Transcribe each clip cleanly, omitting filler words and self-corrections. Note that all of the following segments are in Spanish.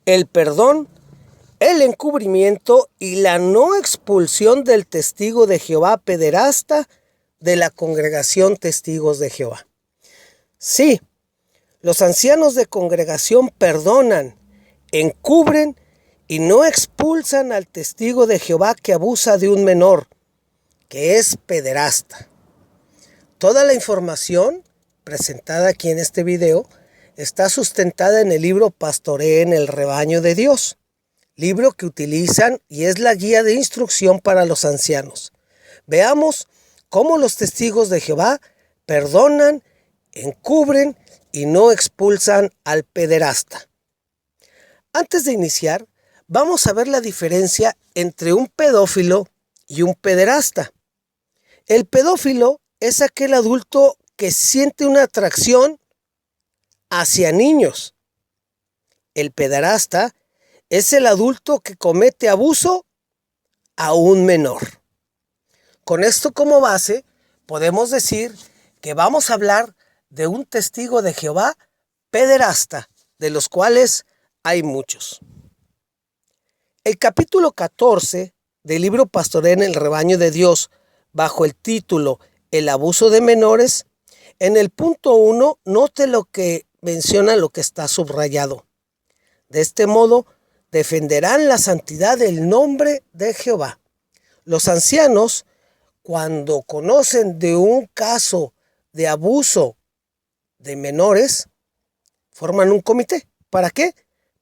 el perdón, el encubrimiento y la no expulsión del testigo de Jehová pederasta de la congregación Testigos de Jehová. Sí, los ancianos de congregación perdonan, encubren y no expulsan al testigo de Jehová que abusa de un menor, que es pederasta. Toda la información presentada aquí en este video está sustentada en el libro Pastoreen el rebaño de Dios, libro que utilizan y es la guía de instrucción para los ancianos. Veamos cómo los testigos de Jehová perdonan, encubren y no expulsan al pederasta. Antes de iniciar, vamos a ver la diferencia entre un pedófilo y un pederasta. El pedófilo es aquel adulto que siente una atracción hacia niños. El pederasta es el adulto que comete abuso a un menor. Con esto como base, podemos decir que vamos a hablar de un testigo de Jehová pederasta, de los cuales hay muchos. El capítulo 14 del libro Pastoreen el rebaño de Dios, bajo el título El abuso de menores, en el punto 1, note lo que menciona lo que está subrayado. De este modo, defenderán la santidad del nombre de Jehová. Los ancianos, cuando conocen de un caso de abuso de menores, forman un comité. ¿Para qué?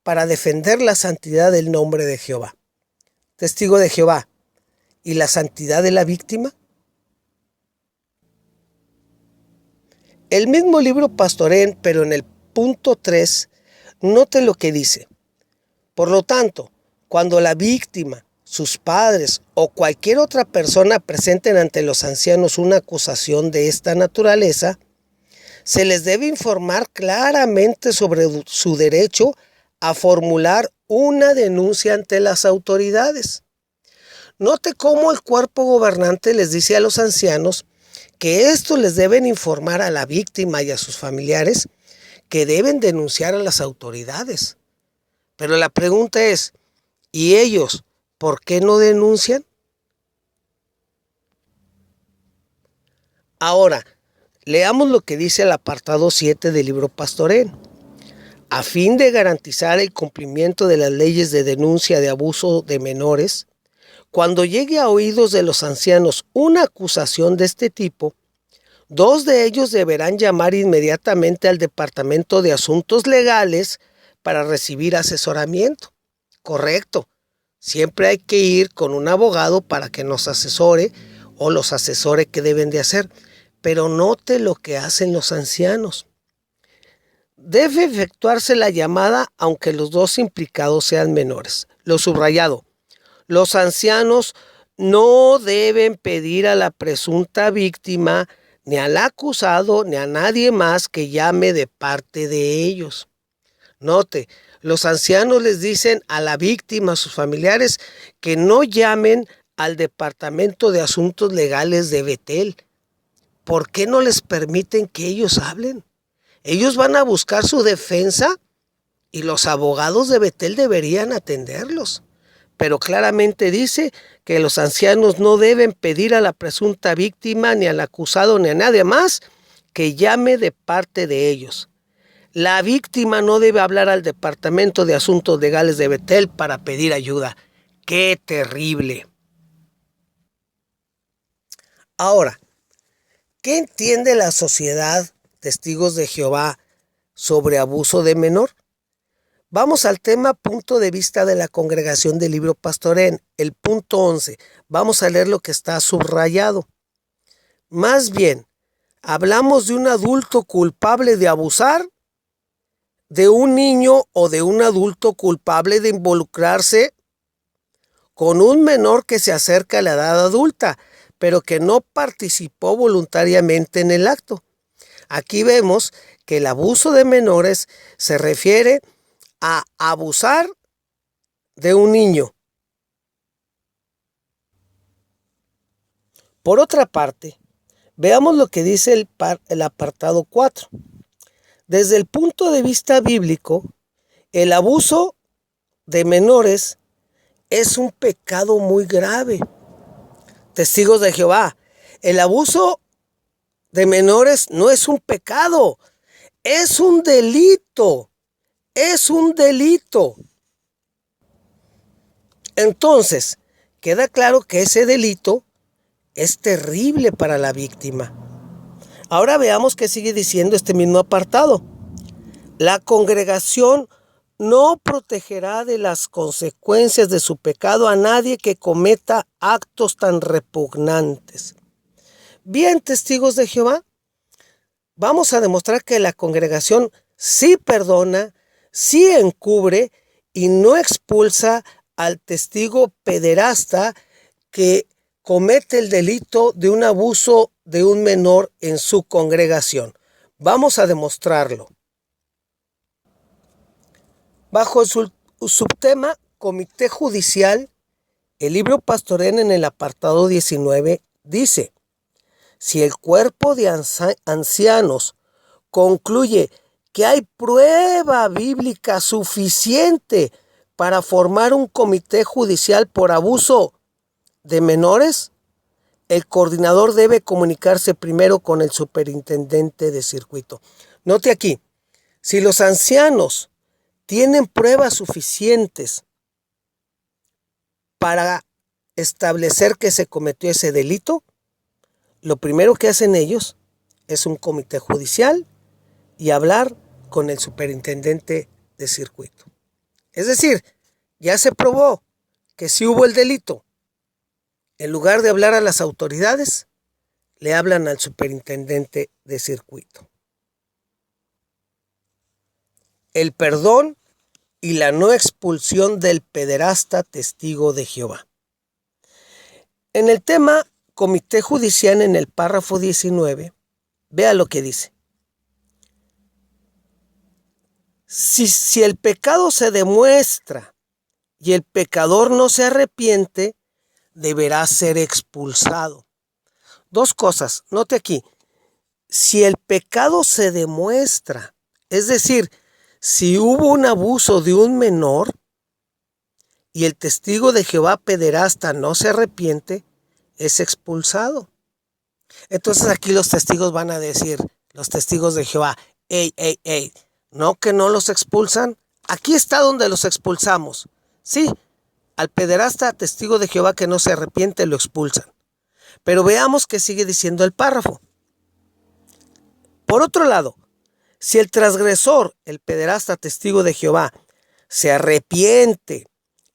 Para defender la santidad del nombre de Jehová. Testigo de Jehová. ¿Y la santidad de la víctima? El mismo libro Pastoreen, pero en el punto 3, note lo que dice. Por lo tanto, cuando la víctima, sus padres o cualquier otra persona presenten ante los ancianos una acusación de esta naturaleza, se les debe informar claramente sobre su derecho a formular una denuncia ante las autoridades. Note cómo el cuerpo gobernante les dice a los ancianos que estos les deben informar a la víctima y a sus familiares que deben denunciar a las autoridades. Pero la pregunta es, ¿y ellos por qué no denuncian? Ahora, leamos lo que dice el apartado 7 del libro Pastoreen. A fin de garantizar el cumplimiento de las leyes de denuncia de abuso de menores, cuando llegue a oídos de los ancianos una acusación de este tipo, 2 de ellos deberán llamar inmediatamente al Departamento de Asuntos Legales para recibir asesoramiento. Correcto. Siempre hay que ir con un abogado para que nos asesore o los asesore qué deben de hacer. Pero note lo que hacen los ancianos. Debe efectuarse la llamada aunque los 2 implicados sean menores. Lo subrayado. Los ancianos no deben pedir a la presunta víctima, ni al acusado, ni a nadie más que llame de parte de ellos. Note, los ancianos les dicen a la víctima, a sus familiares, que no llamen al Departamento de Asuntos Legales de Betel. ¿Por qué no les permiten que ellos hablen? Ellos van a buscar su defensa y los abogados de Betel deberían atenderlos. Pero claramente dice que los ancianos no deben pedir a la presunta víctima, ni al acusado, ni a nadie más que llame de parte de ellos. La víctima no debe hablar al Departamento de Asuntos Legales de Betel para pedir ayuda. ¡Qué terrible! Ahora, ¿qué entiende la sociedad Testigos de Jehová sobre abuso de menor? Vamos al tema punto de vista de la congregación del libro Pastoreen, el punto 11. Vamos a leer lo que está subrayado. Más bien, hablamos de un adulto culpable de abusar, de un niño o de un adulto culpable de involucrarse con un menor que se acerca a la edad adulta, pero que no participó voluntariamente en el acto. Aquí vemos que el abuso de menores se refiere a abusar de un niño. Por otra parte, veamos lo que dice el apartado 4. Desde el punto de vista bíblico, el abuso de menores es un pecado muy grave. Testigos de Jehová, el abuso de menores no es un pecado, es un delito. Es un delito. Entonces, queda claro que ese delito es terrible para la víctima. Ahora veamos qué sigue diciendo este mismo apartado. La congregación no protegerá de las consecuencias de su pecado a nadie que cometa actos tan repugnantes. Bien, testigos de Jehová, vamos a demostrar que la congregación sí perdona, sí encubre y no expulsa al testigo pederasta que comete el delito de un abuso de un menor en su congregación. Vamos a demostrarlo. Bajo el subtema Comité Judicial, el libro Pastorén en el apartado 19 dice: si el cuerpo de ancianos concluye que hay prueba bíblica suficiente para formar un comité judicial por abuso de menores, el coordinador debe comunicarse primero con el superintendente de circuito. Note aquí, si los ancianos tienen pruebas suficientes para establecer que se cometió ese delito, lo primero que hacen ellos es un comité judicial y hablar con el superintendente de circuito. Es decir, ya se probó que si hubo el delito. En lugar de hablar a las autoridades, le hablan al superintendente de circuito. El perdón y la no expulsión del pederasta testigo de Jehová. En el tema Comité Judicial, en el párrafo 19, vea lo que dice. Si el pecado se demuestra y el pecador no se arrepiente, deberá ser expulsado. Dos cosas, note aquí. Si el pecado se demuestra, es decir, si hubo un abuso de un menor y el testigo de Jehová pederasta no se arrepiente, es expulsado. Entonces aquí los testigos van a decir, los testigos de Jehová, no, que no los expulsan. Aquí está donde los expulsamos. Sí, al pederasta testigo de Jehová que no se arrepiente lo expulsan. Pero veamos qué sigue diciendo el párrafo. Por otro lado, si el transgresor, el pederasta testigo de Jehová, se arrepiente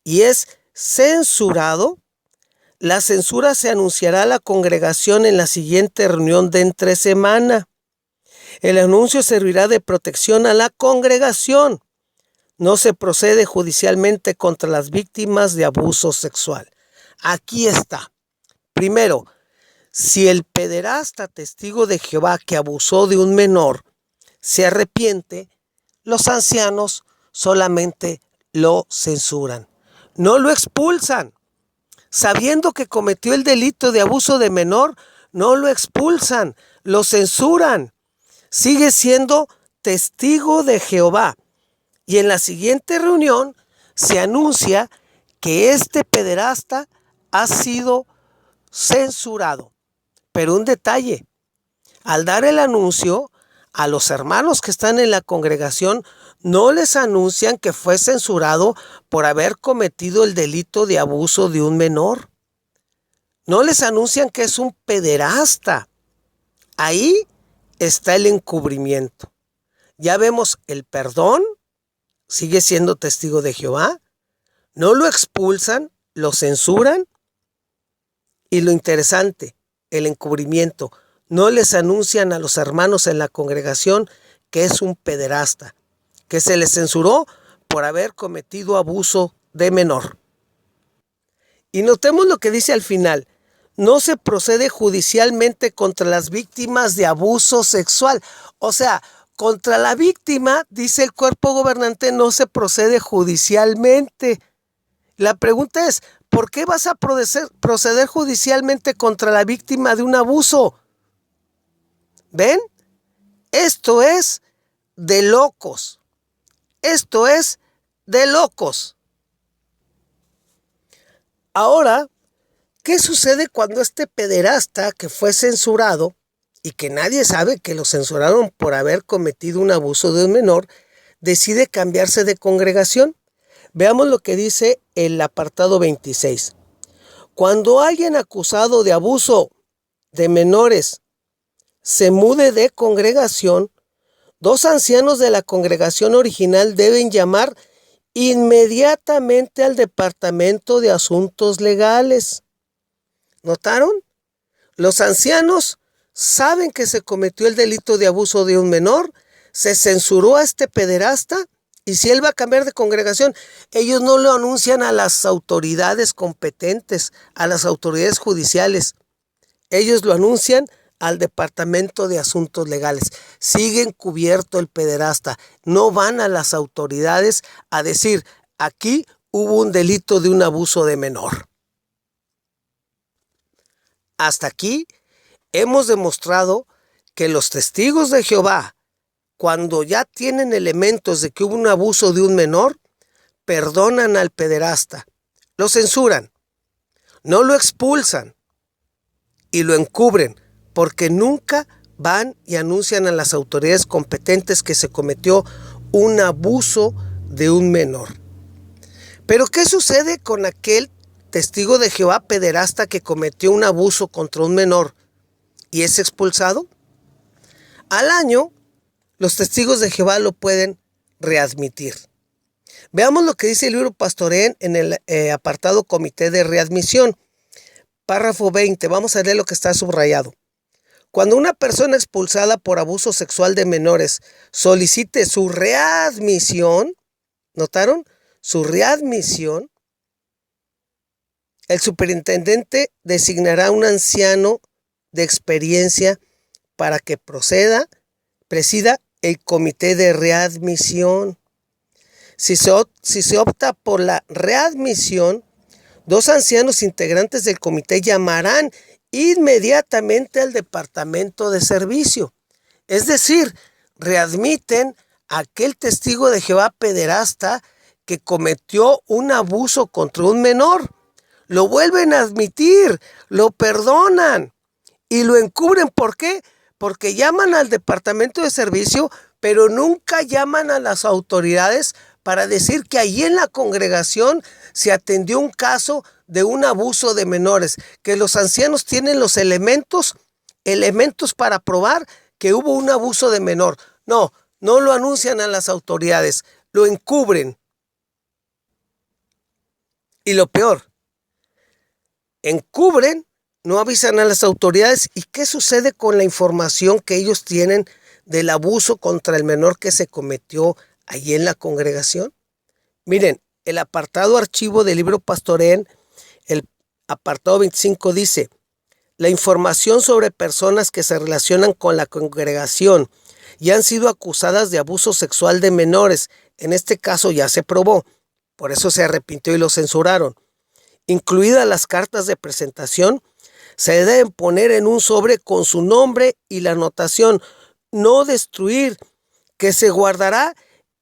y es censurado, la censura se anunciará a la congregación en la siguiente reunión de entre semana. El anuncio servirá de protección a la congregación. No se procede judicialmente contra las víctimas de abuso sexual. Aquí está. Primero, si el pederasta testigo de Jehová que abusó de un menor se arrepiente, los ancianos solamente lo censuran. No lo expulsan. Sabiendo que cometió el delito de abuso de menor, no lo expulsan, lo censuran. Sigue siendo testigo de Jehová. Y en la siguiente reunión se anuncia que este pederasta ha sido censurado. Pero un detalle, al dar el anuncio, a los hermanos que están en la congregación no les anuncian que fue censurado por haber cometido el delito de abuso de un menor. No les anuncian que es un pederasta. Ahí está el encubrimiento. Ya vemos el perdón, sigue siendo testigo de Jehová, no lo expulsan, lo censuran. Y lo interesante, el encubrimiento, no les anuncian a los hermanos en la congregación que es un pederasta, que se les censuró por haber cometido abuso de menor. Y notemos lo que dice al final: no se procede judicialmente contra las víctimas de abuso sexual. O sea, contra la víctima, dice el cuerpo gobernante, no se procede judicialmente. La pregunta es, ¿por qué vas a proceder judicialmente contra la víctima de un abuso? ¿Ven? Esto es de locos. Esto es de locos. Ahora, ¿qué sucede cuando este pederasta que fue censurado y que nadie sabe que lo censuraron por haber cometido un abuso de un menor, decide cambiarse de congregación? Veamos lo que dice el apartado 26. Cuando alguien acusado de abuso de menores se mude de congregación, 2 ancianos de la congregación original deben llamar inmediatamente al Departamento de Asuntos Legales. ¿Notaron? Los ancianos saben que se cometió el delito de abuso de un menor, se censuró a este pederasta, y si él va a cambiar de congregación, ellos no lo anuncian a las autoridades competentes, a las autoridades judiciales. Ellos lo anuncian al Departamento de Asuntos Legales. Siguen cubierto el pederasta. No van a las autoridades a decir, aquí hubo un delito de un abuso de menor. Hasta aquí hemos demostrado que los testigos de Jehová, cuando ya tienen elementos de que hubo un abuso de un menor, perdonan al pederasta, lo censuran, no lo expulsan y lo encubren, porque nunca van y anuncian a las autoridades competentes que se cometió un abuso de un menor. Pero ¿qué sucede con aquel testigo de Jehová pederasta que cometió un abuso contra un menor y es expulsado? Al año, los testigos de Jehová lo pueden readmitir. Veamos lo que dice el libro Pastorén en el apartado Comité de Readmisión. Párrafo 20, vamos a leer lo que está subrayado. Cuando una persona expulsada por abuso sexual de menores solicite su readmisión, ¿notaron? Su readmisión, el superintendente designará un anciano de experiencia para que presida el comité de readmisión. Si se opta por la readmisión, 2 ancianos integrantes del comité llamarán inmediatamente al departamento de servicio. Es decir, readmiten a aquel testigo de Jehová pederasta que cometió un abuso contra un menor. Lo vuelven a admitir, lo perdonan y lo encubren. ¿Por qué? Porque llaman al departamento de servicio, pero nunca llaman a las autoridades para decir que allí en la congregación se atendió un caso de un abuso de menores, que los ancianos tienen los elementos para probar que hubo un abuso de menor. No lo anuncian a las autoridades, lo encubren. Y lo peor, encubren, no avisan a las autoridades. ¿Y qué sucede con la información que ellos tienen del abuso contra el menor que se cometió allí en la congregación? Miren, el apartado archivo del libro Pastorén, el apartado 25 dice: la información sobre personas que se relacionan con la congregación y han sido acusadas de abuso sexual de menores, en este caso ya se probó, por eso se arrepintió y lo censuraron, incluidas las cartas de presentación, se deben poner en un sobre con su nombre y la anotación no destruir, que se guardará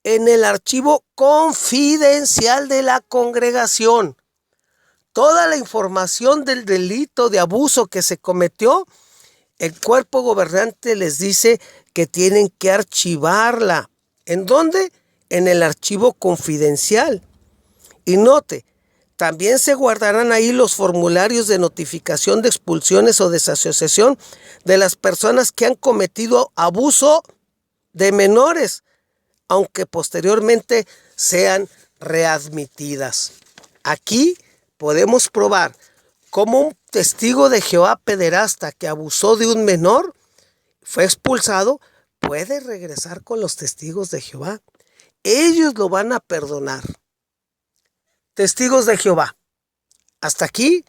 en el archivo confidencial de la congregación. Toda la información del delito de abuso que se cometió, el cuerpo gobernante les dice que tienen que archivarla. ¿En dónde? En el archivo confidencial. Y note, también se guardarán ahí los formularios de notificación de expulsiones o desasociación de las personas que han cometido abuso de menores, aunque posteriormente sean readmitidas. Aquí podemos probar cómo un testigo de Jehová pederasta que abusó de un menor fue expulsado, puede regresar con los testigos de Jehová. Ellos lo van a perdonar. Testigos de Jehová. Hasta aquí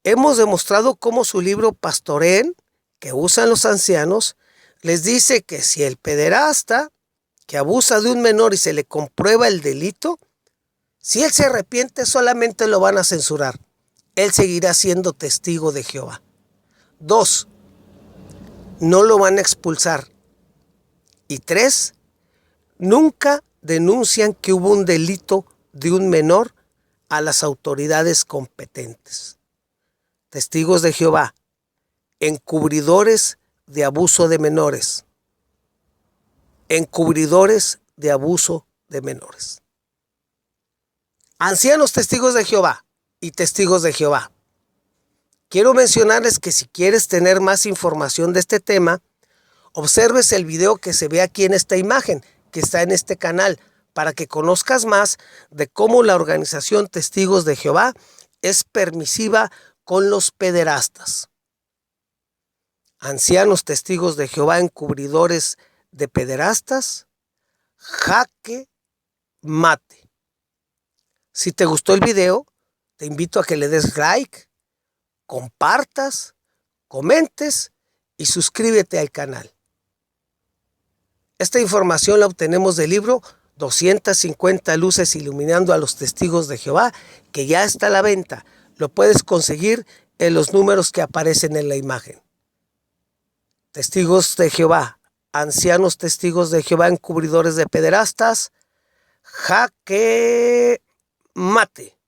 hemos demostrado cómo su libro Pastorén, que usan los ancianos, les dice que si el pederasta que abusa de un menor y se le comprueba el delito, si él se arrepiente, solamente lo van a censurar. Él seguirá siendo testigo de Jehová. 2, no lo van a expulsar. Y 3, nunca denuncian que hubo un delito de un menor a las autoridades competentes. Testigos de Jehová, encubridores de abuso de menores. Encubridores de abuso de menores. Ancianos testigos de Jehová y testigos de Jehová. Quiero mencionarles que si quieres tener más información de este tema, observes el video que se ve aquí en esta imagen, que está en este canal, para que conozcas más de cómo la organización Testigos de Jehová es permisiva con los pederastas. Ancianos testigos de Jehová, encubridores de pederastas, jaque mate. Si te gustó el video, te invito a que le des like, compartas, comentes y suscríbete al canal. Esta información la obtenemos del libro 250 luces iluminando a los testigos de Jehová, que ya está a la venta. Lo puedes conseguir en los números que aparecen en la imagen. Testigos de Jehová, ancianos testigos de Jehová, encubridores de pederastas, jaque mate.